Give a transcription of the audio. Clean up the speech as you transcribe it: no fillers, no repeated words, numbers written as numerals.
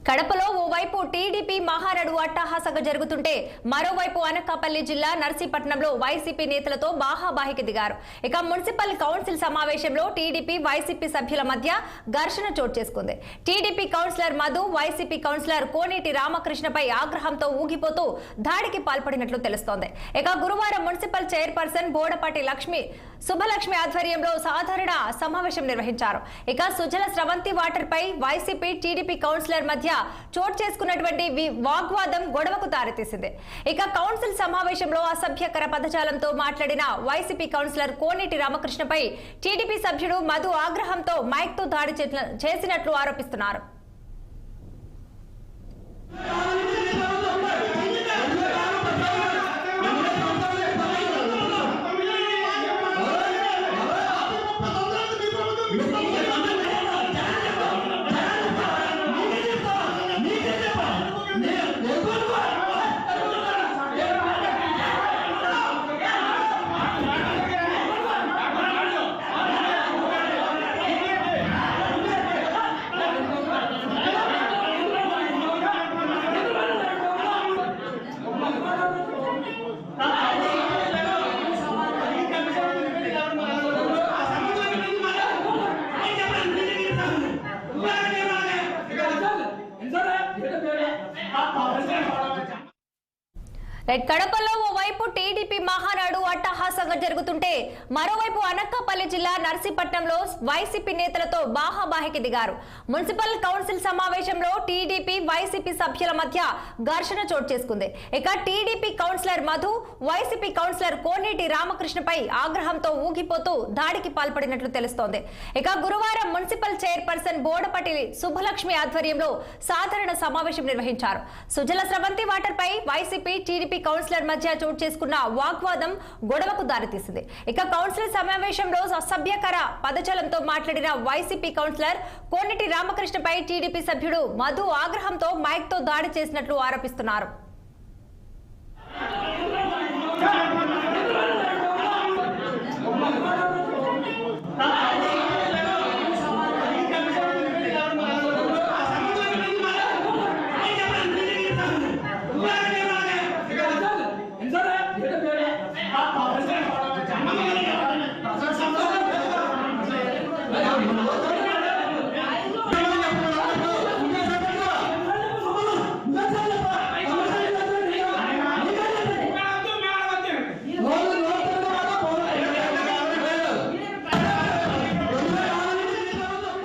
కడపలో ఓవైపు టీడీపీ మహానాడు అట్టహాసంగా జరుగుతుంటే మరోవైపు అనకాపల్లి జిల్లా నర్సీపట్నంలో వైసీపీ నేతలతో బాహాబాహికి దిగారు. ఇక మున్సిపల్ కౌన్సిల్ సమావేశంలో టీడీపీ వైసీపీ సభ్యుల మధ్య ఘర్షణ చోటు చేసుకుంది. TDP councillor Madhu YCP councillor Koneti రామకృష్ణపై ఆగ్రహంతో ఊగిపోతూ దాడికి పాల్పడినట్లు తెలుస్తోంది. ఇక గురువారం మున్సిపల్ చైర్పర్సన్ బోడపాటి శుభలక్ష్మి ఆధ్వర్యంలో సాధారణ సమావేశం నిర్వహించారు. ఇక సుజల స్రవంతి వాటర్ పై వైసీపీ టీడీపీ కౌన్సిలర్ మధ్య చోటు చేసుకున్నటువంటి వాగ్వాదం గొడవకు దారితీసింది. ఇక కౌన్సిల్ సమావేశంలో అసభ్యకర పదజాలంతో మాట్లాడిన వైసీపీ కౌన్సిలర్ కోనేటి రామకృష్ణపై టీడీపీ సభ్యుడు మధు ఆగ్రహంతో మైక్ తో దాడి చేసినట్లు ఆరోపిస్తున్నారు. కడపలో ఓవైపు టీడీపీ మహానాడు అట్టహాసంగా జరుగుతుంటే మరోవైపు అనకాపల్లి జిల్లా నర్సీపట్నంలో వైసీపీ నేతలతో బాహాబాహికి దిగారు. మున్సిపల్ కౌన్సిల్ సమావేశంలో టీడీపీ వైసీపీ సభ్యుల మధ్య ఘర్షణ చోటు చేసుకుంది. ఇక TDP councillor Madhu YCP councillor Koneti రామకృష్ణపై ఆగ్రహంతో ఊగిపోతూ దాడికి పాల్పడినట్లు తెలుస్తోంది. ఇక గురువారం మున్సిపల్ చైర్పర్సన్ బోడపాటి శుభలక్ష్మి ఆధ్వర్యంలో సాధారణ సమావేశం నిర్వహించారు. సుజల స్రవంతి వాటర్ పై వైసీపీ టీడీపీ కౌన్సిలర్ మధ్య చోటు చేసుకున్న వాగ్వాదం గొడవకు దారితీసింది. ఇక కౌన్సిల్ సమావేశంలో అసభ్యకర పదజాలంతో మాట్లాడిన వైసీపీ కౌన్సిలర్ కోనేటి రామకృష్ణపై టీడీపీ సభ్యుడు మధు ఆగ్రహంతో మైక్ తో దాడి చేసినట్లు ఆరోపిస్తున్నారు.